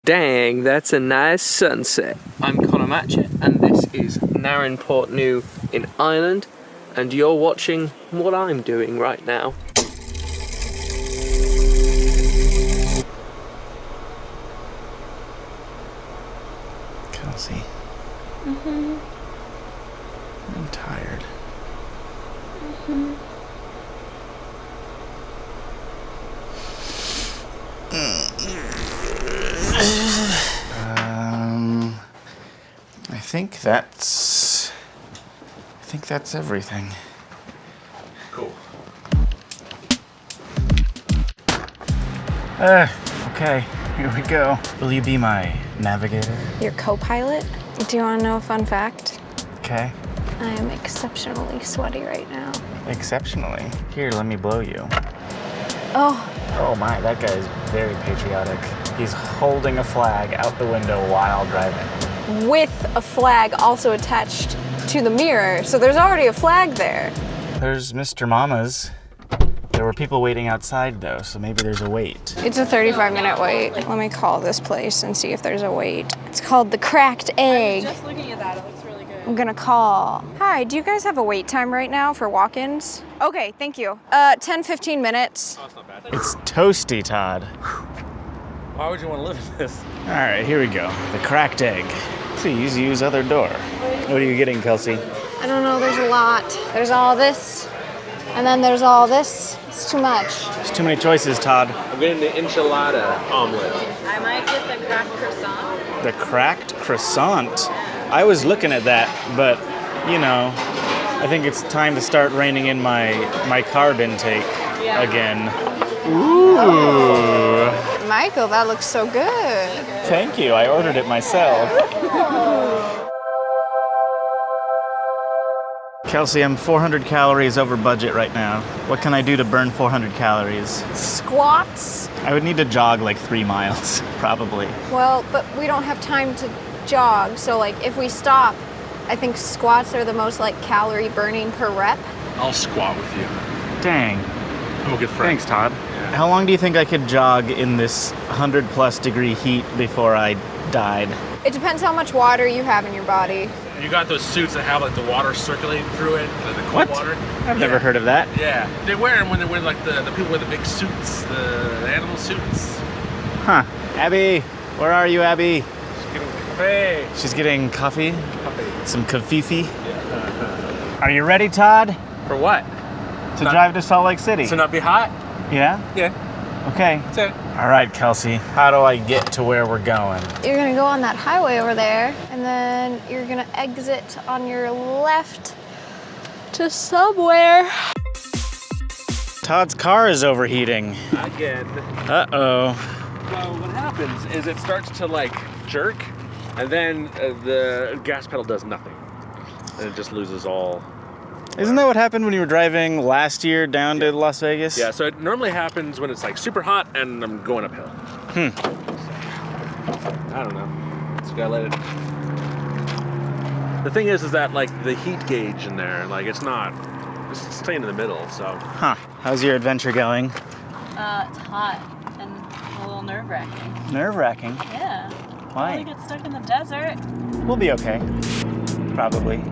Dang, that's a nice sunset. I'm Connor Matchett, and this is Narran Port New in Ireland, and you're watching what I'm doing right now. Kelsey. I'm tired. I think that's everything. Cool. Okay, here we go. Will you be my navigator? Your co-pilot? Do you want to know a fun fact? Okay. I am exceptionally sweaty right now. Exceptionally. Here, let me blow you. Oh. Oh my, that guy is very patriotic. He's holding a flag out the window while driving. With a flag also attached to the mirror, so there's already a flag there. There's Mr. Mama's. There were people waiting outside though, so maybe there's a wait. It's a 35-minute wait. Let me call this place and see if there's a wait. It's called the Cracked Egg. I was just looking at that, it looks really good. I'm gonna call. Hi, do you guys have a wait time right now for walk-ins? Okay, thank you. 10-15 minutes. Oh, it's not bad. It's toasty, Todd. Why would you want to live in this? All right, here we go. The Cracked Egg. Please use other door. What are you getting, Kelsey? I don't know, there's a lot. There's all this, and then there's all this. It's too much. There's too many choices, Todd. I'm getting the enchilada omelet. I might get the cracked croissant. The cracked croissant. I was looking at that, but you know, I think it's time to start reining in my carb intake again. Ooh. Michael, that looks so good. Thank you. I ordered it myself. Kelsey, I'm 400 calories over budget right now. What can I do to burn 400 calories? Squats? I would need to jog like 3 miles, probably. Well, but we don't have time to jog, so like if we stop, I think squats are the most like calorie burning per rep. I'll squat with you. Dang. I'm a good friend. Thanks, Todd. How long do you think I could jog in this 100+ degree heat before I died? It depends how much water you have in your body. You got those suits that have like the water circulating through it, the cold water. I've never heard of that. Yeah, they wear them when they're wearing like the people with the big suits, the animal suits. Huh. Abby, where are you, Abby? Hey. She's getting coffee. Some kafifi. Are you ready, Todd? For what? To drive to Salt Lake City? To not be hot? Yeah? Yeah. Okay. That's it. All right, Kelsey. How do I get to where we're going? You're gonna go on that highway over there, and then you're gonna exit on your left to somewhere. Todd's car is overheating. Again. Uh-oh. So what happens is it starts to like jerk, and then the gas pedal does nothing, and it just loses all. Isn't that what happened when you were driving last year down to Las Vegas? Yeah, so it normally happens when it's like super hot and I'm going uphill. I don't know. Just gotta let it. The thing is that like the heat gauge in there, like it's staying in the middle, so. Huh. How's your adventure going? It's hot and a little nerve-wracking. Nerve-wracking? Yeah. Why? Probably get stuck in the desert. We'll be okay. Probably.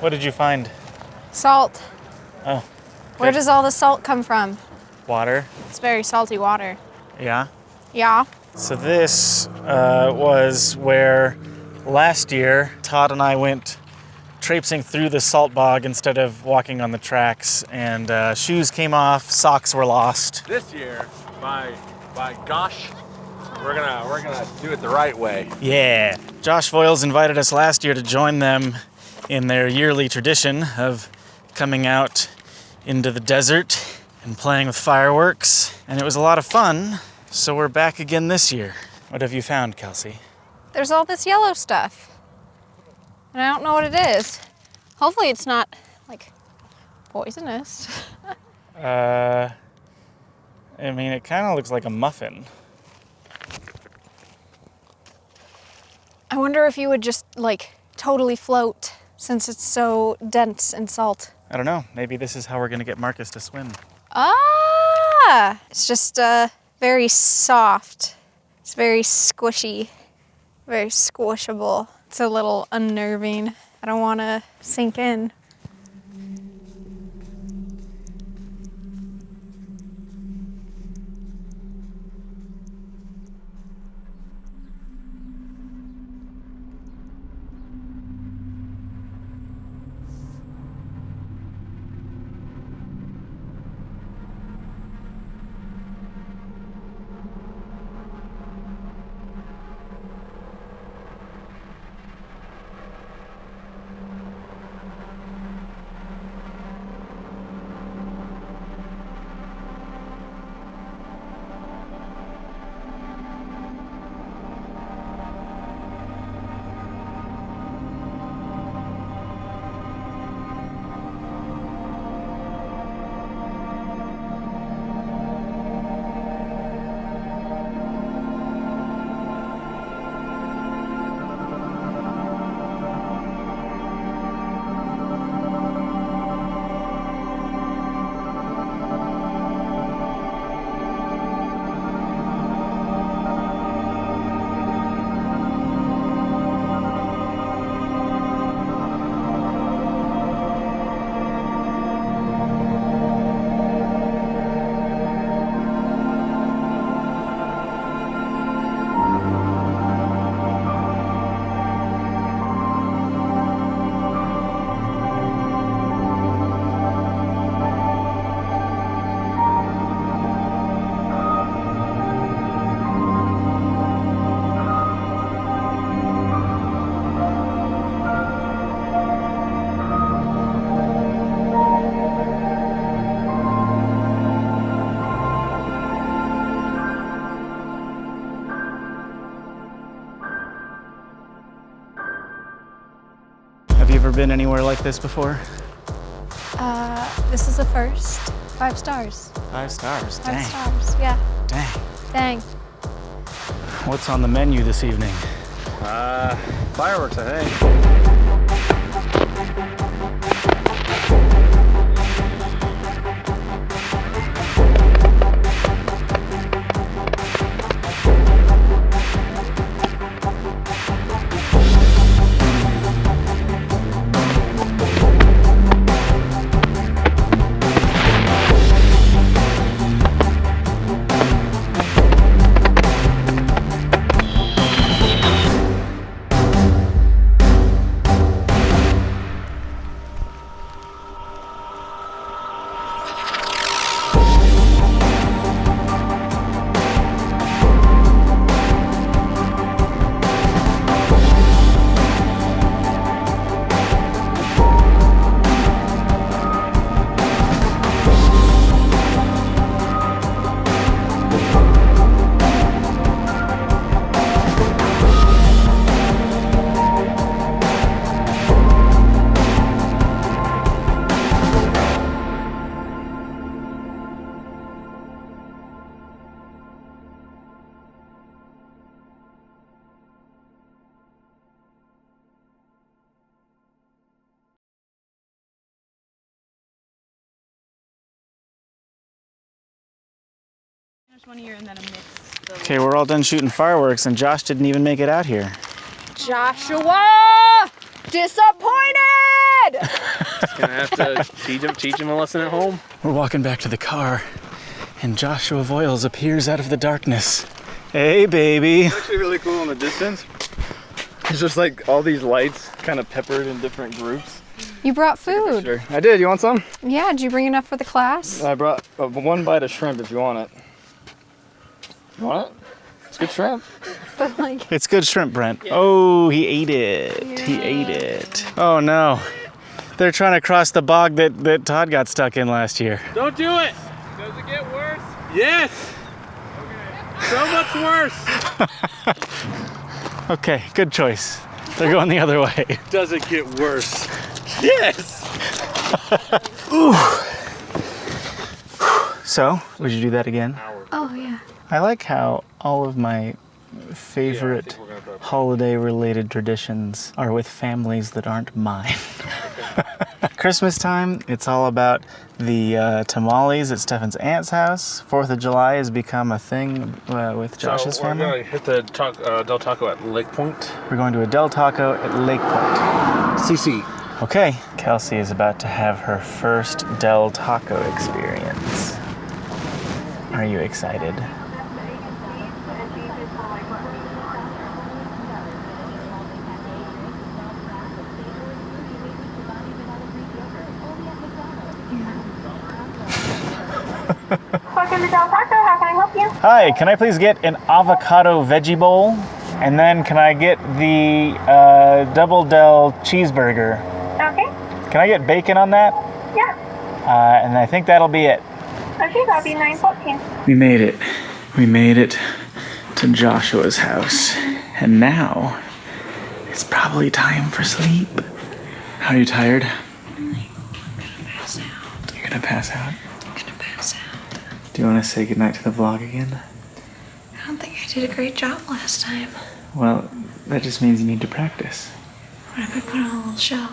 What did you find? Salt. Oh. Where does all the salt come from? Water. It's very salty water. Yeah. Yeah. So this was where last year Todd and I went traipsing through the salt bog instead of walking on the tracks, and shoes came off, socks were lost. This year, by gosh, we're gonna do it the right way. Yeah. Josh Voiles invited us last year to join them in their yearly tradition of coming out into the desert and playing with fireworks. And it was a lot of fun, so we're back again this year. What have you found, Kelsey? There's all this yellow stuff. And I don't know what it is. Hopefully it's not, like, poisonous. I mean, it kind of looks like a muffin. I wonder if you would just, like, totally float since it's so dense and salt. I don't know. Maybe this is how we're gonna get Marcus to swim. Ah! It's just very soft. It's very squishy, very squishable. It's a little unnerving. I don't want to sink in. Have you ever been anywhere like this before? This is the first. 5 stars. 5 stars, 5 dang. stars, yeah. Dang. Dang. What's on the menu this evening? Fireworks, I think. There's one here and then a mix. Okay, we're all done shooting fireworks and Josh didn't even make it out here. Joshua! Disappointed! Just gonna have to teach him a lesson at home. We're walking back to the car and Joshua Voiles appears out of the darkness. Hey, baby. It's actually really cool in the distance. It's just like all these lights kind of peppered in different groups. You brought food. Sure. I did. You want some? Yeah, did you bring enough for the class? I brought one bite of shrimp if you want it. You want it? It's good shrimp. But like, It's good shrimp, Brent. Oh, he ate it. He ate it. Oh no. They're trying to cross the bog that Todd got stuck in last year. Don't do it! Does it get worse? Yes! So much worse! Okay, good choice. They're going the other way. Does it get worse? Yes! So, would you do that again? oh yeah. I like how all of my favorite holiday-related traditions are with families that aren't mine. Christmas time, it's all about the tamales at Stefan's aunt's house. 4th of July has become a thing with Josh's family. We're going to hit the Del Taco at Lake Point. We're going to a Del Taco at Lake Point. CC. Okay, Kelsey is about to have her first Del Taco experience. Are you excited? Welcome to Del Taco. How can I help you? Hi, can I please get an avocado veggie bowl? And then can I get the double Del cheeseburger? Okay. Can I get bacon on that? Yeah. And I think that'll be it. Okay, that'll be $9.14. We made it. We made it to Joshua's house. And now it's probably time for sleep. How are you tired? You're gonna pass out? Do you want to say goodnight to the vlog again? I don't think I did a great job last time. Well, that just means you need to practice. What if I put on a little show?